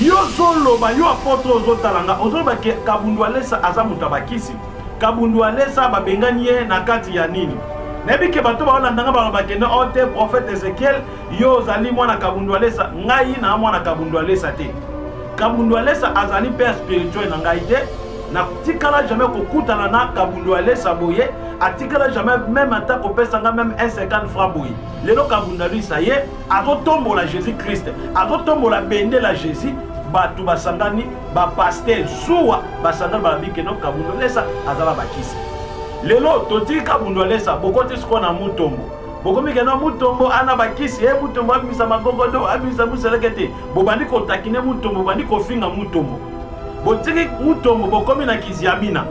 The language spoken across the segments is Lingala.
yo zoloba yo apôtre ozotalanga ozoloba ke Kabundu Alesa aza mutu abakisi Kabundu Alesa babengani ye na kati ya nini nebi ke bato baolandanga balobakende ote prophète Ezekiel yo ozali mwana Kabundu Alesa ngai na mwana Kabundu Alesa te Kabundu Alesa azali père spirituel na ngai te na tikala jamais kokutana na Kabundu Alesa boye atikala jamais même ata kopesanga même 1,50 francs boye lelo Kabundu Alesa ye azotombola Jésus Christ azotombola bende la Jésus batu basangani ba pasteur zuwa basangani balabike no Kabundu Alesa azala bakisi lelo toti Kabundu Alesa bokoti siko na mutombo bokomi kena mutombo ana bakisi mutombo abimisa magogodo abimisa muselekete bobandi kotakine mutombo bobandi kofinga mutombo botiki mutombo bokomi na kiziamina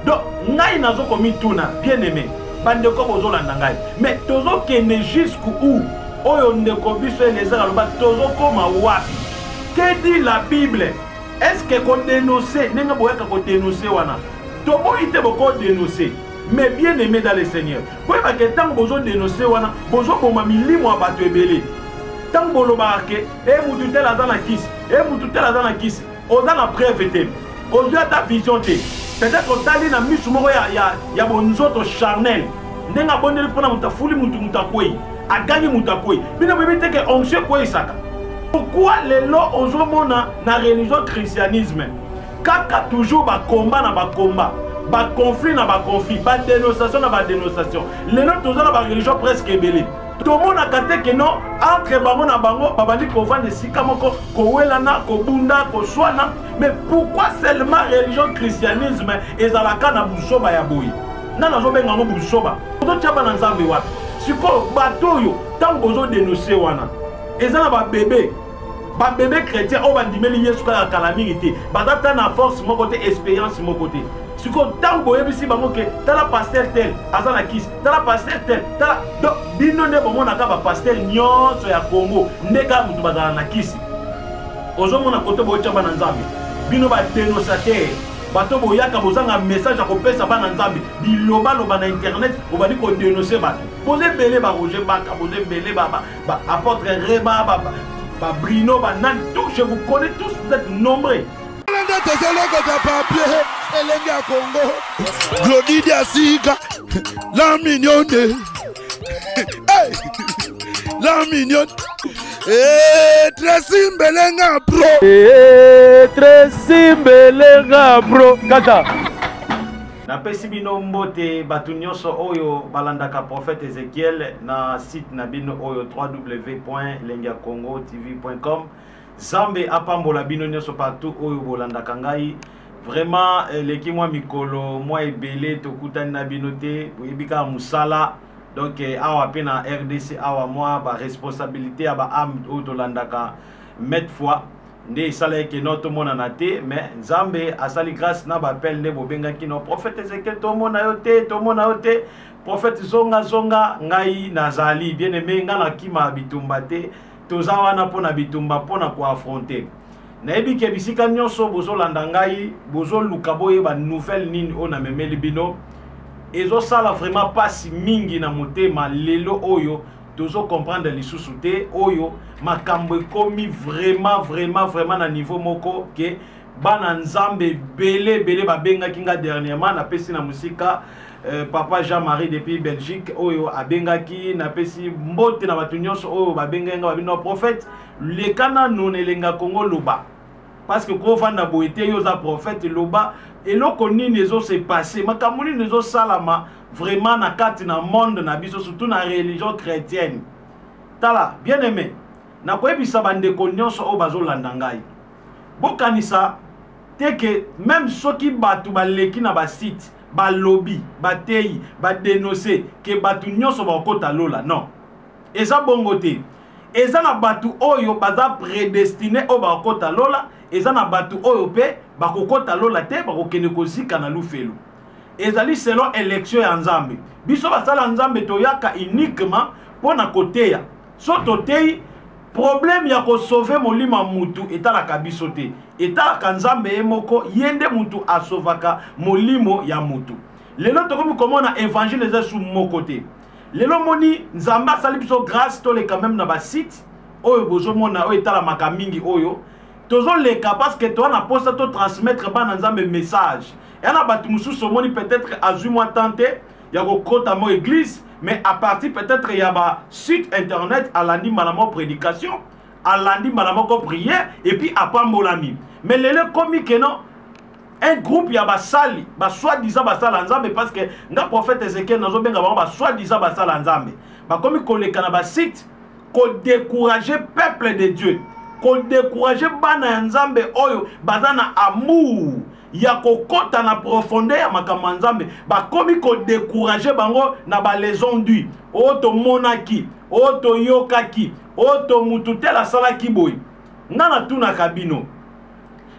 donc ngai nazo komi tuna bien aimé bandeko bozolanda ngai mais tozo kene jusqu'où oyo ndeko biso elezaka loba tozo koma wapi que dit la Bible est-ce que ko dénoncer nenga boyaka ko dénoncer wana to boyite boko dénoncer mais bien aimé dans le Seigneur boyeba ke tango bozo dénoncer wana bozo boma milimo abato ebele tango bolobaka ke mutu tel aza na kisi mutu tel aza na kisi oza na preuve te ozwi ata vision te peut-être otali na misu moko ya bonzoto charnel ndenge abondeli mpona moto afuli mutu akwei agangi mutu akwei bino boyebi te ke onction ekweyisaka pourquoi lelo ozomona na religion christianisme kaka toujours bakomba na bakomba baconflit na baconflit badénonciation na badénonciation lelo toza na bareligion presque ebele tomonaka te ke non entre bango na bango babandi kovanda esika moko kowelana kobunda koswana mais pourquoi seulement religion christianisme ezalaka na busoba ya boye nana azobenga ngo busoba ozotia bana nzambe wapi sikoyo bato oyo ntango bozodénonce wana eza na babebe chrétien oyo bandimeli yesu kaka kala mingi te baza ta na force moko te expérience moko te sikoyo ntango boyebisi bango ke tala paster tel aza na kisi tala paster tel tala donc bino nde bomonaka bapaster nyonso ya Congo nde kaka mutu bazala na kisi ozomona kote boyotya bana nzambe bino badénonsateur bato boyaka bozanga message ya kopesa bana nzambe bilobaloba na internet obandi kodénonce bato boze ebele baroger baka boze ebele apôtre Reba Brino banan tout je vous connais tous vous êtes nombreux Elenga Congo Glody Diasika la mignonne la mignonne Tracy Mbelenga bro Tracy Mbelenga bro kata napesi bino mbote batu nyonso oyo balandaka prophète Ezekiel na site na bino oyo www.lengiacongotv.com Zambe apambola bino nyonso partout oyo bolandaka ngai vraiment leki mwa mikolo mwa ebele tokutani na bino te boyebika musala donc awa pe na RDC awa mwa ba responsabilité ya ba âme oyo tolandaka met fois nde esalaki no tomonana te mais Nzambe asali grâce na bapel nde bobengaki no prophète Ezekiel tomona yo te prophète zonga ngai nazali bien aimé nga na kima bitumba te toza wana pona bitumba pona ko affronter nayebi ke bisika nyonso bozolanda ngai bozoluka boyeba nouvelle nini o na memeli bino ezosala vraiment pasi mingi na motema lelo oyo tozo comprendre lisusu te oyo makambo ekomi vraiment na niveau moko ke bana nzambe bele babengaki nga dernièrement na pesi na musika papa Jean-Marie depuis Belgique oyo abengaki na pesi mbote na batu nyonso oyo babenga babino prophète lekana nonelenga Congo loba parce que ko vanda boete yo za prophète loba eloko nini ezo se passer makambo nini ezo salama vraiment na kati na monde na biso surtout na religion chrétienne tala bien aimé na koyebisa bandeko nyonso oyo bazolanda ngai bokanisa teke même soki batu baleki na basite balobi bateyi badénoncer ke batu nyonso bakota lola non eza bongo te eza na batu oyo baza prédestiné oyo bakota lola eza na batu oyo pe bakokota lola te bakokende kozika na lufelu ezali selon élection ya Nzambe biso basala Nzambe toyaka uniquement pona koteya so toteyi problème ya ko sauver molima mutu etalaka biso te etalaka Nzambe emoko yende mutu asovaka molimo ya mutu lelo tokomi komona évangile eza sous moko te lelo moni Nzambe asali biso grâce to le quand même na ba site oyo bozomona oyo etalamaka mingi oyo tozo leka parce que toi na poste to transmettre ba nzambe message et na batu mususu moni peut-être azui moi tenté ya ko kota mo église mais à partir peut-être ya ba site internet à lundi malamo prédication à lundi malamo ko prière et puis après molami mais lele komi que non un groupe ya basali ba soi-disant basala nzambe parce que nga prophète Ezekiel nazo benga ba soi-disant basala nzambe ba komi koleka na ba site ko décourager peuple de Dieu ko décourager bana nzambe oyo bazana amour ya kokota na profondeur ya makambo nzambe ba komi ko décourager bango na ba leçon du oto monaki oto yokaki oto mututela sala kiboy ngana tuna kabino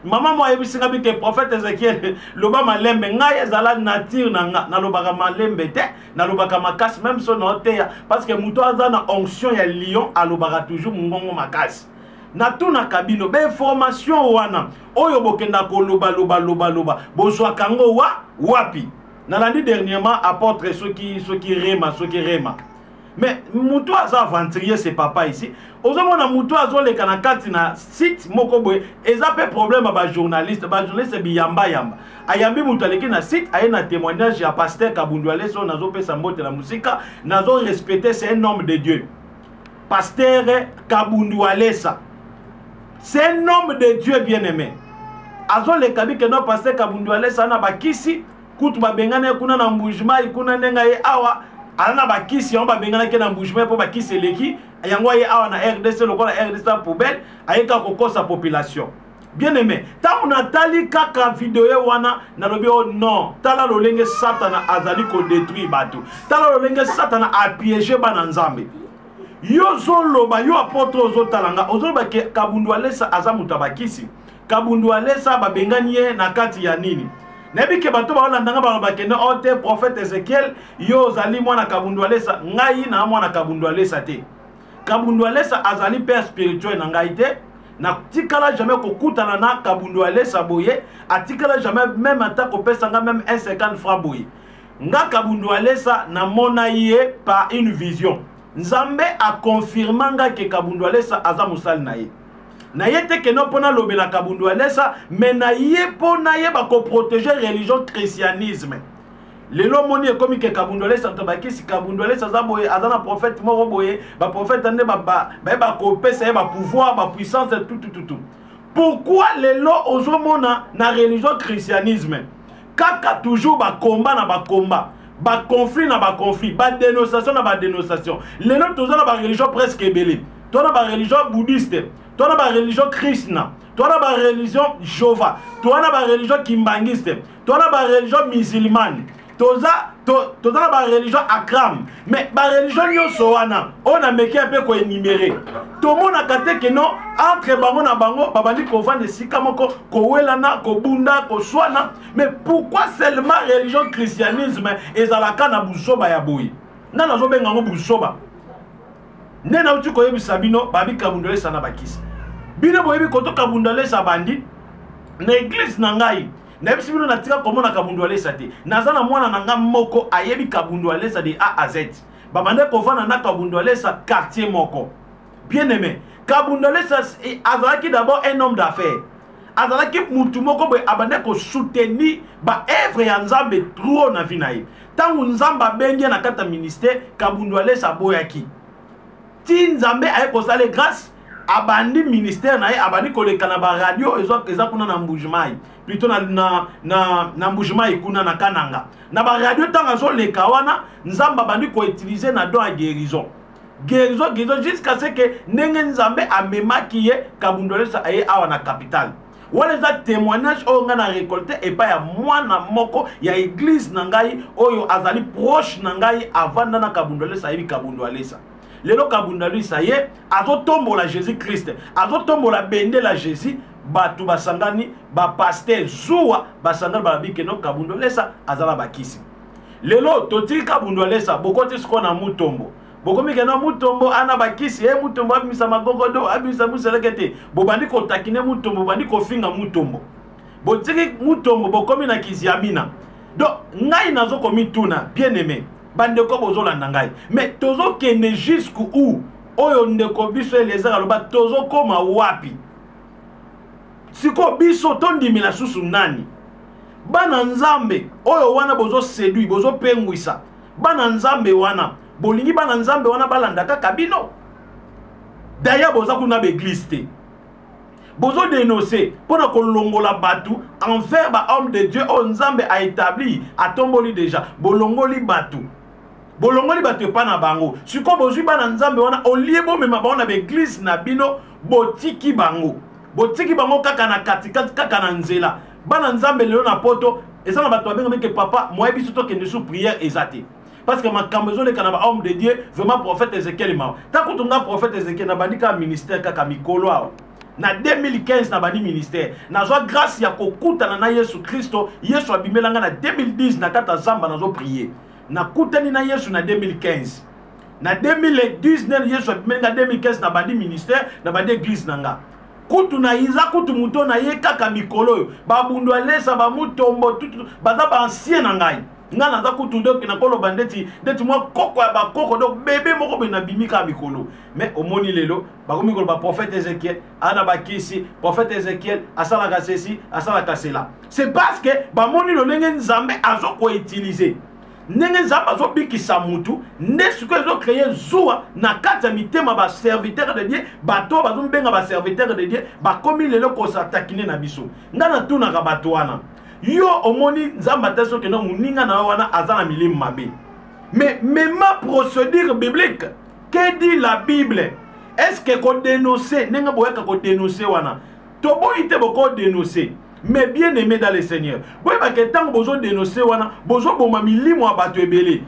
maman moi ebisinga bike prophète Ezekiel loba malembe ngai ezala nature na lobaka malembe te na lobaka makasi même so na te parce que muto azana onction ya lion alobaka toujours mungongo makasi na tuna kabino be information wana oyo bokenda ko loba bozwa kango wapi na lundi dernièrement apôtre ceux qui rema mais muto aza aventurier c'est papa ici ozomona muto azoleka na kati na site moko boye eza pe problème ba journaliste biyamba ayambi muto aleki na site aye na témoignage ya pasteur Kabundu Aleso nazo pesa mbote la musika nazo respecter c'est un homme de Dieu pasteur Kabundu Alesa c'est un homme de Dieu bien-aimé azoleka bike no pasteur Kabundu Alesa na bakisi kutu babengane kuna na mbujima ikuna nenga ye awa alana bakisi on ba bengana ke na mbujima po bakisi eleki yango ye awa na RDC lokola RDC poubelle ayeka kokosa population bien aimé tant on atali kaka vidéo wana na lobi oh non tala lolenge satana azali ko détruire bato tala lolenge satana a piéger bana nzambe yo zoloba yo apôtre ozotalanga ozoloba ke Kabundu Alesa aza mutabakisi Kabundu Alesa babengani ye na kati ya nini nebi ke bato ba olandanga ba bakende ote prophète Ezekiel yo zali mwana Kabundu Alesa ngai na mwana Kabundu Alesa te Kabundu Alesa azali père spirituel na ngai te na tikala jamais kokutana na Kabundu Alesa boye atikala jamais même ata kopesa nga même 150 francs boye nga Kabundu Alesa na mona ye par une vision Nzambe a confirmé que Kabundu Alesa aza musali na ye na ye te ke no pona lobela Kabundu Alesa mais na ye pona ye ba ko protéger religion christianisme lelo moni e komi ke Kabundu Alesa tabakisi Kabundu Alesa za boye azana prophète moko boye ba prophète ande ba ko pesa ba pouvoir ba puissance tout pourquoi lelo ozomona na religion christianisme kaka toujours ba combat na ba combat ba conflit na ba conflit ba dénonciation na ba dénonciation lelo tozana ba religion presque ebele tona ba religion bouddhiste tona ba religion krishna tona ba religion Jéhovah tona ba religion kimbangiste tona ba religion musulmane tozana ba religion akram mais ba religion nyonso wana on a meki un peu ko énumérer to mona kate ke non entre bango na bango babandi ko vendre sika moko ko welana ko bunda ko swana mais pourquoi seulement religion christianisme ezalaka na busoba ya boyi na nazo benga ngo busoba nena uti ko yebisa bino babi Kabundu Alesa na bakisi bino boyebi koto Kabundu Alesa bandi na église na ngai na bisi bino natika komona Kabundu Alesa te nazana mwana nanga moko ayebi Kabundu Alesa de A à Z babande ko vana na Kabundu Alesa quartier moko bien aimé Kabundu Alesa azalaki d'abord un homme d'affaires azalaki mutu moko boye abande ko soutenir ba œuvre ya Nzambe trop na vinaye tangu Nzamba bengi na kata ministère Kabundu Alesa boyaki ti Nzambe aye kosale grâce abandi ministère na ye abandi koleka na ba radio eza kuna na mbujimai plutôt na mbujimai kuna na Kananga na ba radio tanga zo leka wana Nzamba bandi ko utiliser na don à guérison jusqu'à ce que ndenge Nzambe amemaki ye Kabundu Alesa aye awa na capitale wala za témoignage oyo nga na récolté et pas ya mwana moko ya église na ngai oyo azali proche na ngai avanda na Kabundu Alesa ayebi Kabundu Alesa lelo Kabundu Alesa ye azotombola Jésus Christ azotombola bendela Jésus batu basangani ba pasteur zuwa basangani balabike no Kabundu Alesa azala bakisi lelo toti Kabundu Alesa bokoti siko na mutombo bokomi ke na mutombo ana bakisi mutombo abimisa magogodo abimisa muselekete bobandi ko takine mutombo bandi ko finga mutombo botiki mutombo bokomi na kiziamina donc ngai nazo komi tuna bien aimé bande ko bozolanda ngai mais tozo kene jusqu'où oyo ndeko biso elezaka loba tozo koma wapi siko biso tondimela susu nani bana nzambe oyo wana bozo séduit bozo pengwisa bana nzambe wana bolingi bana nzambe wana balanda kaka bino daya boza kuna beglise te bozo dénoncer pona kolongola batu envers ba homme de Dieu o nzambe a établi atomboli déjà bolongoli batu pa na bango siko bozwi bana nzambe wana olie bomema baona beglise na bino botiki bango kaka na katikati kaka na nzela bana nzambe lelo na poto eza na bato babenga ke papa moye biso tokende sous prière ezate parce que makambo ezoleka na ba homme de Dieu vraiment prophète Ézéchiel ma takutunga prophète Ézéchiel na bandika ministère kaka mikolo awa na 2015 na bani ministère nazwa grâce ya kokutana na Yesu Kristo Yesu abimelanga na 2010 na kata zamba nazo prier na kutani na Yesu na 2015 na 2019 Yesu abimelanga 2015 na bandi ministère na bandi église nanga kutu na iza kutu muto na ye kaka mikolo babundu alesa ba mutombo tutu baza ba ancien na ngai ngana za kutu donc na kolo bandeti deti moi koko ya ba koko donc bébé moko be na bimika mikolo mais omoni lelo ba ko mikolo ba prophète Ézéchiel ana ba kisi prophète Ézéchiel asala kasesi asala kasela c'est parce que ba moni lo ndenge nzambe azo ko utiliser ndenge nzambe azo bikisa mutu nde siko ezo créer zuwa na kati ya mitema ba serviteur de Dieu bato bazo mbenga ba serviteur de Dieu ba komi lelo ko s'attaquer na biso ngana tuna ka bato wana yo omoni nzamba teso ke no muninga na wana azana milimo mabe mais ma procédure biblique que dit la Bible est-ce que ko dénoncer nenga boyaka ko dénoncer wana to boyite boko dénoncer mais bien aimé dans le Seigneur boyeba ke tango bozo dénoncer wana bozo boma milimo ya bato ebele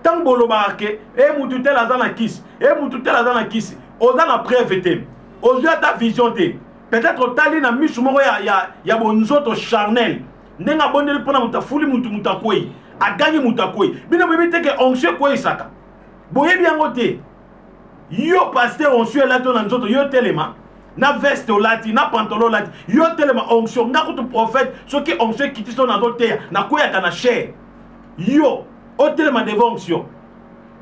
tango boloba ke mutu tel azana kisi mutu tel azana kisi ozana preuve te ozwa ta vision te peut-être otali na misu moko ya bonzoto charnel nenga bondeli pona mutafuli mutu akwei agangi mutu akwei bino bibite ke onction kwei saka boyebi yango te yo pasteur onction la to na nzoto yo telema na veste olati na pantalon olati yo telema onction nga kutu prophète soki onction kitiso na zoteya na kwea kana cher yo o telema devant onction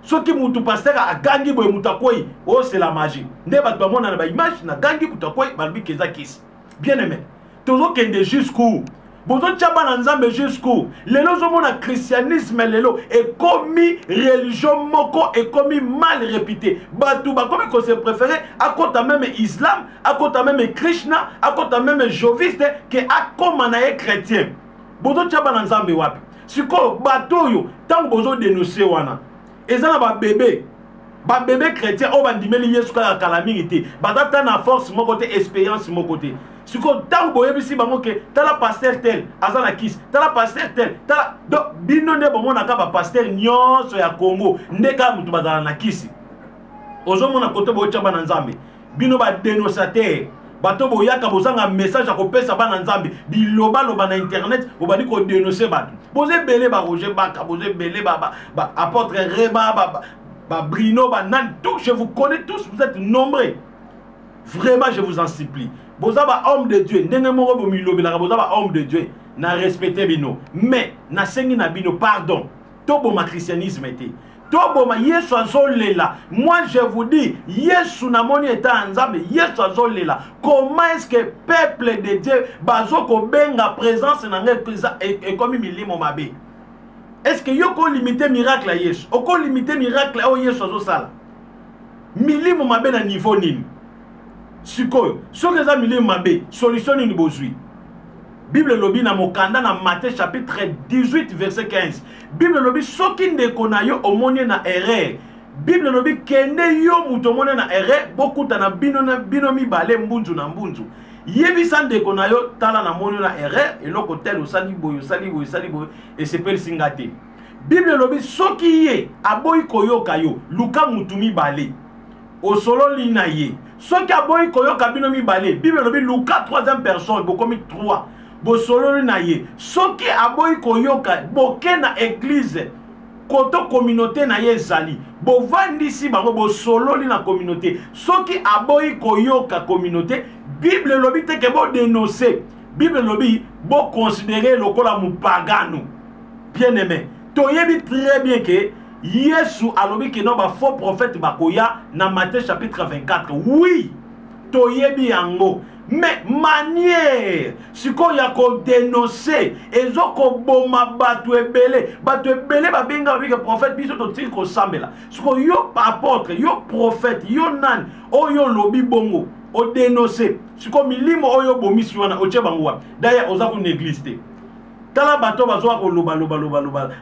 soki mutu pasteur agangi boye mutu akwei oh c'est la magie nde bato bamona na ba image na gangi mutu akwei balbi keza kisi bien aimé tozo kende jusqu'où bozo tchaba na nzambe jusqu'où lelo zo mona christianisme lelo est commis religion moko est commis mal réputé batu ba comme qu'on se préféré à côté même islam à côté même krishna à côté même joviste que a comme na chrétien bozo tchaba na nzambe wapi siko bato yo tant bozo dénoncer wana ezana ba bébé chrétien o bandimeli yesu ka calamité bazata na force mon côté expérience mon côté siko tango boyebisi bango ke tala pasteur tel azana kis tala pasteur tel tala do bino nde bomona ka ba pasteur nyonso ya Congo ndeka mutu bazana na kisi ozomona kote bo tchaba na nzambe bino ba dénoncer bato boyaka bozanga message ya kopesa bana nzambe biloba loba na internet obandi ko dénoncer bato boze belé ba Roger Baka boze belé ba apôtre Reba ba Brino ba nan tout je vous connais tous vous êtes nombreux vraiment je vous en supplie boza ba homme de Dieu ndenge moko bo milobela boza ba homme de Dieu na respecter bino mais na sengi na bino pardon to bo ma christianisme été to bo ma Yesu azolela moi je vous dis Yesu na moni eta nzambe Yesu azolela comment est-ce que peuple de Dieu bazo ko benga présence na ngai et comme milimo mabe est-ce que yo ko limiter miracle à Yesu o ko limiter miracle o Yesu azosala milimo mabe na niveau nini sikoyo soki eza milimo mabe solution nini bozwi Bible lobi na mokanda na Matthieu chapitre 18 verset 15 Bible lobi soki ndeko na yo omoni na erreur Bible lobi kende yo muto omoni na erreur bokuta na bino mibale mbunzu na mbunzu yebisa ndeko na yo tala na moni na erreur eloko tel osali boyo esepeli singa te Bible lobi soki ye aboyi koyoka yo luka mutu mibale osololi na ye soki aboyi koyoka bino mibale Bible lobi luka troisième personne bokomi 3 bosololi na ye soki aboyi koyoka boke na église koto communauté na ye ezali bovandisi bango bosololi na communauté soki aboyi koyoka communauté Bible lobi te ke bo dénoncer Bible lobi bo considérer lokola mupagano bien aimé toyebi très bien que Yesu alobi ke non ba faux prophète bakoya na Matthieu chapitre 24 oui toyebi yango mais manière sikoyo ya kodénoncer ezokoboma bato ebele babenga babika prophète biso totiki kosambela sikoyo yo apôtre yo prophète yo nani oyo lobi bongo odénoncer sikoyo milimo oyo bomisi wana otie bango wapi d'ailleurs oza ku néglige te tala bato bazoa koloba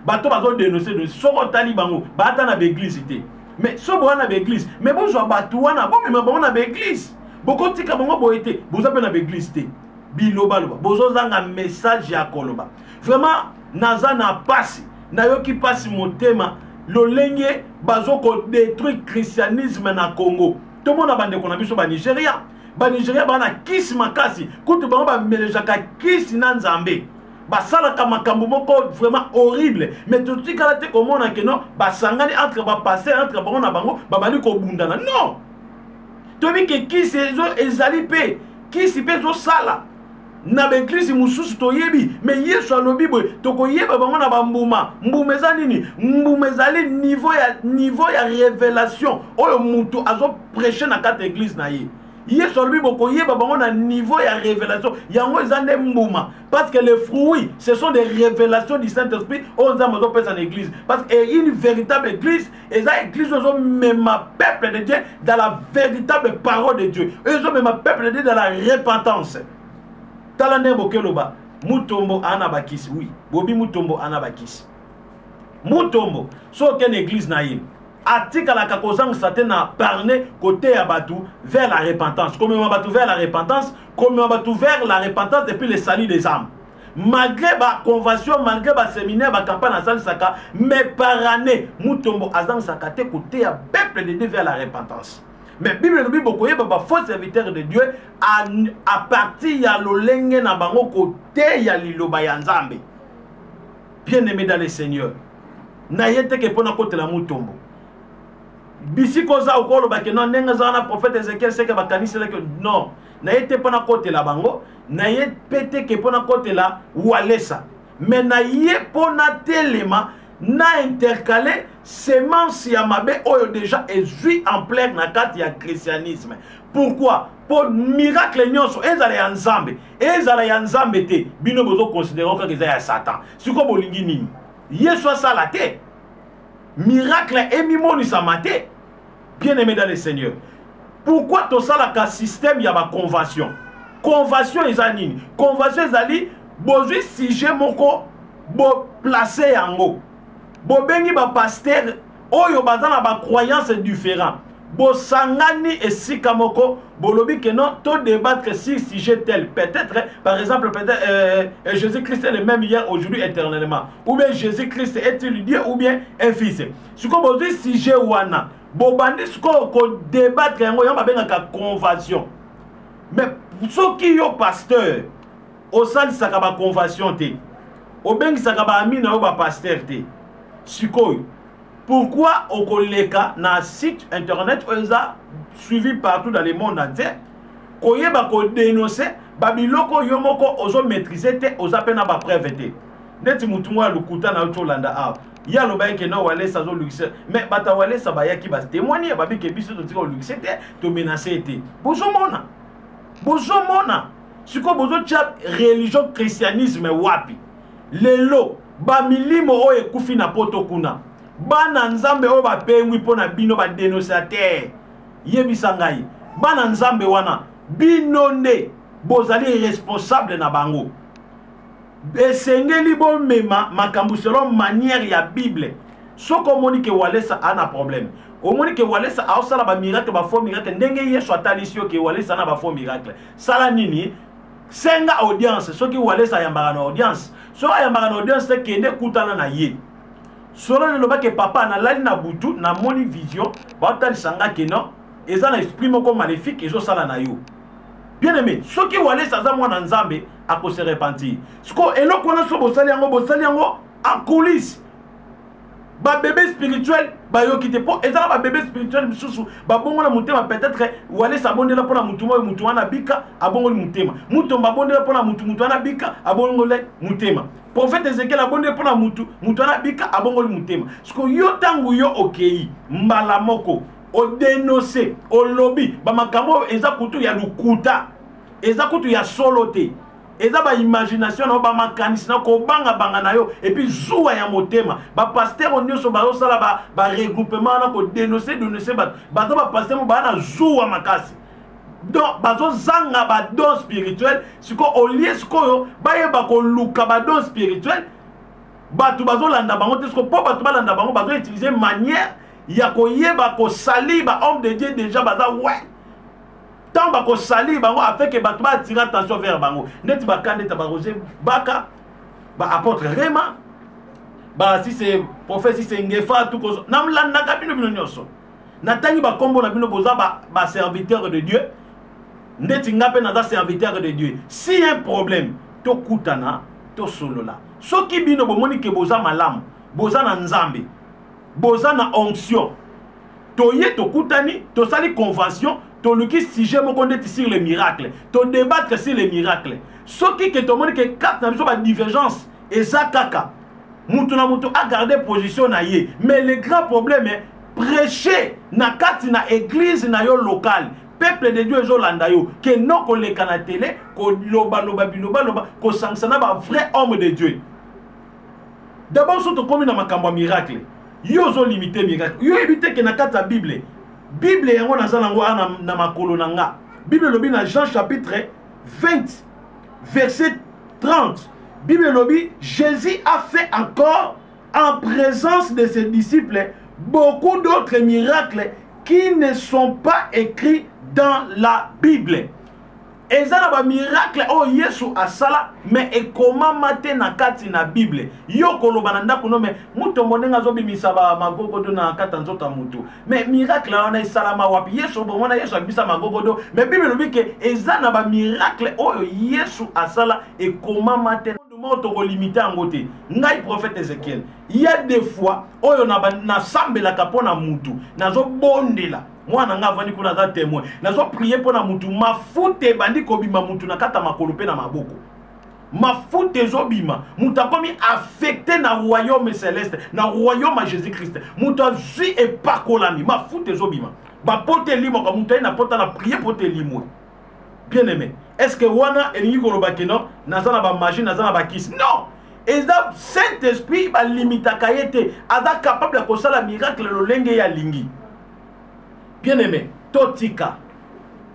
bato bazodénoncer soko tali bango bata na baeglise te mais so boana baeglise mais bozwa bato wana bomema bango na baeglise bokotika bango boyete boza pe na baeglise te biloba bozozanga message ya koloba vraiment naza na pasi nayoki pasi motema lolenge bazoko détruire christianisme na Congo tout monde a bandeko na biso ba Nigeria bana kisi makasi kutu bango ba melejaka kisi na nzambe basalaka makambo moko vraiment horrible mais tout de kala te komona ke non basangani entre ba passer entre bango na bango babali ko bundana non tobi ke kisi ezali pe kisi pe zo sala na beglise mususu toyebi mais Yesu alobi boye tokoyeba bango na bambuma mbuma eza nini mbuma ezali niveau ya révélation oyo mutu azo prêcher na kati église na ye Yesu alobi bokoyeba bango na niveau ya révélation yango eza nde mbuma parce que les fruits ce sont des révélations du Saint-Esprit on nzambe azopesa na église parce que une véritable église eza église ozo mema peuple de Dieu dans la véritable parole de Dieu ozo mema peuple de Dieu dans la repentance. Talande bokeloba mutombo anabakisi oui bobi mutombo anabakisi mutombo so ken église na yim atika la kakozang satena parler côté ya batu vers la repentance comme on batu vers la repentance comme on batu vers la repentance depuis le salut des âmes malgré ba convention malgré ba séminaire ba campagne na saka mais par année mutombo azang sakate côté ya peuple de Dieu vers la repentance. Mais Bible nous dit beaucoup de faux serviteurs de Dieu à partir ya lolenge na bango côté ya liloba ya nzambe. Bien aimé dans le Seigneur. Na yete ke pona côté la mutombo. Bisi koza okolo ba ke non nenga za na prophète Ezekiel seke ba kanisa ke non. Na yete pona côté la bango, na yete pete ke pona côté la walesa. Mais na yete pona telema na intercalé semence ya mabe oyo déjà ezui en plein na kati ya christianisme. Pourquoi? Pour miracle nyonso ezala ya nzambe te bino bozo considérer que eza ya Satan. Siko bolingi nini? Yesu asala te. Miracle emimoni sa mate. Bien aimé dans le Seigneur. Pourquoi to sala ka système ya ba convention? Convention eza nini? Convention ezali bozui sujet moko bo placer yango. Bobengi ba pasteur oyo bazana ba croyance différent. Bo sangani esika moko bolobi que non to débattre si sujet tel peut-être par exemple peut-être Jésus-Christ est le même hier aujourd'hui éternellement ou bien Jésus-Christ est-il Dieu ou bien un fils. Siko bozi sujet wana bo bandi siko ko débattre yango yamba benga ka convention. Mais soki yo pasteur o sali saka ba convention te. O bengi saka ba ami na yo ba pasteur te. Sikoy. Pourquoi au koleka na site internet oza suivi partout dans le monde entier koyeba ko dénoncer babiloko yomoko ozo maîtriser te oza pena ba preuve te neti mutu mwa lukuta na Tolanda a ya lo ba ke no wale sa zo luxe mais bata wale sa ba yaki ba témoigner ba bike biso to tiko luxe te to menacer te bozo mona siko bozo tia religion christianisme wapi lelo ba milimo o ekufi na poto kuna bana nzambe o ba pengwi pona bino ba dénoncer yebisa ngai bana nzambe wana bino nde bozali responsable na bango esengeli bo mema makambu selon manière ya Bible soko moni ke walesa ana problème o moni ke walesa a osala ba miracle ba faux miracle ndenge Yesu atalisio ke walesa na ba faux miracle sala nini senga audience soki walesa yambara na audience so yambara na audience te kende kutana na ye solo ne loba ke papa na lali na butu na moni vision ba tali sanga ke non eza na esprit moko maléfique ezo sala na yo. Bien aimé, ce qui wale sa za mwana nzambe ako se repentir. Siko eloko na so bosali yango en coulisses. Ba bébé spirituel ba yo kite po ezala ba bébé spirituel misusu ba bongo na mutema peut-être wale sa bondela pona mutu wana bika abongo mutema. Mutu ba bondela pona mutu wana bika abongo le mutema. Prophète Ezekiel abondela pona mutu wana bika abongo mutema. Siko yo tangu yo okei mbala moko o dénoncer o lobby ba makambo eza kutu ya lukuta eza kutu ya solo te eza ba imagination na ba makanisi na ko banga banga na yo et puis zuwa ya motema ba pasteur onyoso ba osala ba regroupement na ko dénoncer ba pasteur mo ba na zuwa makasi donc bazo zanga ba don spirituel siko olie siko yo ba yeba ko luka ba don spirituel batu bazo landa bango te siko po batu ba landa bango bazo utiliser manière ya ko yeba ko sali ba homme de Dieu déjà baza ouais tant bako sali bango afin que bato ba attirer attention vers bango net ba kandeta ba Roger Baka ba apôtre Rema ba si c'est prophète si c'est Ngefa tout ko namlanda ka bino nyonso natangi ba kombo na bino boza ba serviteur de Dieu net ngape na za serviteur de Dieu si un problème to kutana to solola soki bino bomoni ke boza malamu boza na nzambe boza na onction toye to kutani to sali convention to luki sujet moko ndeti sur les miracles to débattre sur les miracles soki ke to moni ke carte na biso ba divergence eza kaka mutu na mutu a garder position na ye mais le grand problème est prêcher na kati na église na yo locale peuple de Dieu ezolanda yo ke non ko leka na télé ko loba ko sanctionner ba vrai homme de Dieu d'abord surtout comme na makambo miracle yo zo limiter miracle yo éviter ke na kati ya Bible Bible yango nazalango na makolo nanga. Bible lobi na Jean chapitre 20 verset 30. Bible lobi Jésus a fait encore en présence de ses disciples beaucoup d'autres miracles qui ne sont pas écrits dans la Bible. Eza na ba miracle o Yesu asala mais ekoma mate na kati na Bible. Yo koloba na ndako no mais muto monenga zo bimisa ba magogodo na kata nzota mutu. Mais miracle wana esalama wapi? Yesu bomona Yesu abisa magogodo mais Bible lobi ke eza na ba miracle o Yesu asala ekoma mate moto ko limiter ngote. Ngai prophète Ézéchiel. Il y a des fois oyo na sambela kapona mutu nazo bondela. Moi nanga vani kuna za témoin nazo prier pona mutu mafute bandi ko bima mutu na kata makolo pe na maboko mafute zo bima mutu akomi affecté na royaume céleste na royaume à Jésus-Christ mutu azui e pakolami mafute zo bima ba pote limo ka mutu na pota na prier pote limo bien aimé est-ce que wana elingi ko lobakeno nazana ba magie nazana ba kiss non et ça Saint-Esprit ba limita kayete aza capable ko sala miracle lo lenge ya lingi. Bien aimé, totika.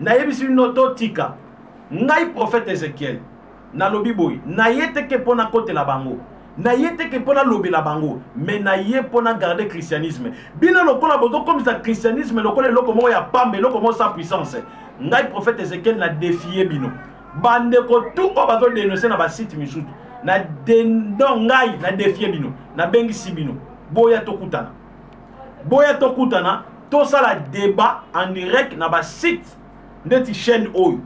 Naebisi no totika. Ngai prophète Ézéchiel. Na lobi boy. Na yete ke pona kote la bango. Na yete ke pona lobi la bango. Mais na ye pona garder christianisme. Bino lokola bozo comme ça christianisme lokola loko mo ya pambe loko mo sans puissance. Ngai prophète Ézéchiel na défier bino. Bande ko tout o bazo dénoncer na ba site misutu. Na ngai na défier bino. Na bengi si bino. Boya tokutana. Boya tokutana. Tout ça la débat en direct na ba site neti chaîne oyo.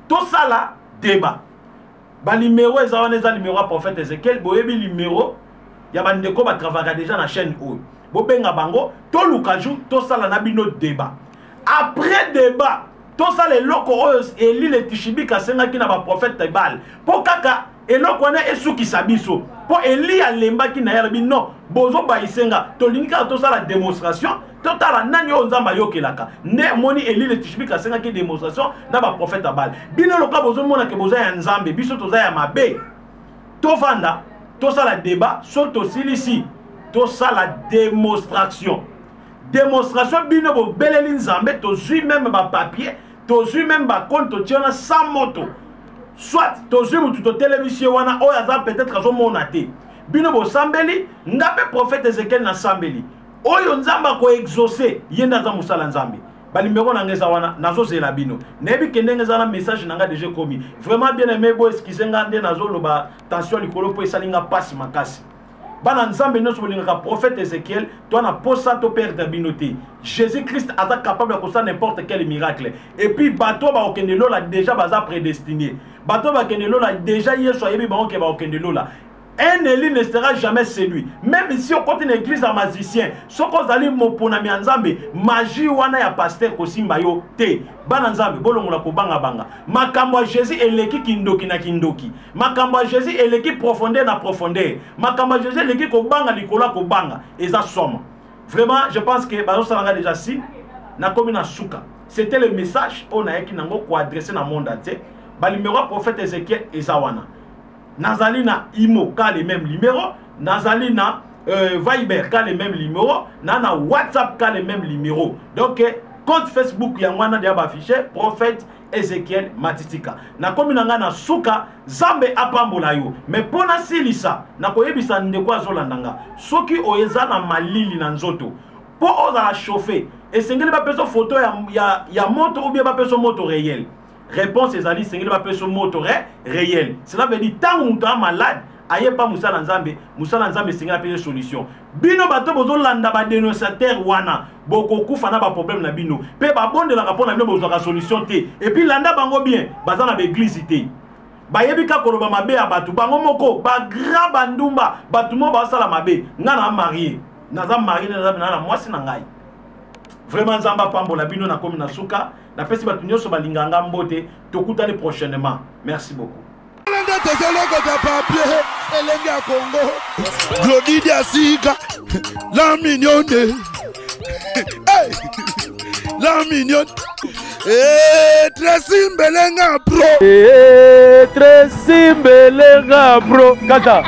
Tout ça la débat. Ba numéro ezawoneza numéro à prophète Ézéchiel boyebi numéro ya ba ndeko ba travailler déjà na chaîne oyo. Bo benga bango to lukaju tout ça la na bino débat. Après débat, tout ça les loko oyo eli le tishibika senga ki na ba prophète Baal. Po kaka eloko wana esuki sabiso. Po eli alemba ki na yala bi non bozo ba isenga to linga tout ça la démonstration. Totala nani yo nzamba yokelaka ne moni eli le tishibika senga ki démonstration na ba prophète Baal bino loka bozo mona ke boza ya nzambe biso toza ya mabe to vanda to sala débat soto silisi to sala démonstration bino bo beleli nzambe to zui même ba papier to zui même ba compte to tiona sans moto soit to zui mutu to télévision wana oyaza peut-être azo mona te bino bo sambeli ngape prophète Ézéchiel na sambeli oyo nzamba ko exaucer yenda za musala nzambe balimero na ngeza wana nazo zela bino nebi kendenge za na message nanga déjà commis vraiment bien aimé bo excusez ngande nazo loba tension likolo po esalinga passe makasi bana nzambe no solinga prophète Ézéchiel toi na posa to perdre binoté Jésus-Christ a capable de faire n'importe quel miracle et puis bato ba okendelo la déjà baza prédestiné bato ba okendelo la déjà yeso yebi ba okeba okendelo la. Un élu ne sera jamais séduit. Même si on compte une église à magicien, ce qu'on a dit moponami nzambe, magie wana ya pasteur kosimba yo te. Bana nzambe bolongola ko banga banga. Makambo Jésus eleki kindoki na kindoki. Makambo Jésus eleki profondeur na profondeur. Makambo Jésus eleki ko banga likola ko banga. Eza somme. Vraiment, je pense que bazo salanga déjà si na komi na suka. C'était le message on a qui nango ko adresser na monde entier. ba numéro prophète Ezekiel ezawana nazali na imo ka les mêmes numéros nazali na Viber ka les mêmes numéros na WhatsApp ka les mêmes numéros donc compte Facebook ya wana dia ba affiché prophète Ezekiel Matitika na komi nanga na suka zambe apambola yo mais pona silisa na koyebisa ndeko azolandanga soki oyeza na malili na nzoto po oza chauffer esengeli ba peso photo ya moto ou bien ba peso moto réel réponse ezali esengeli ba peso moto réel cela veut dire tant on est malade aye pas musala nzambe esengeli pe solution bino bato bozo landa ba dénonçateur wana boko kufa na ba problème na bino pe ba bonde la rapport na bino bozo ka solution te et puis landa bango bien baza na église te ba yebika koloba mabe ya batu bango moko ba grand bandumba batu mo ba sala mabe ngana marié naza marié na mwasi na ngai vraiment nzamba pambola bino na komi na suka na pesi batu nyonso balinganga mbote tokutani prochainement merci beaucoup. Elenge ya Congo Glody Diasika la mignonne la mignonne Tracy Mbelenga bro Tracy Mbelenga bro kata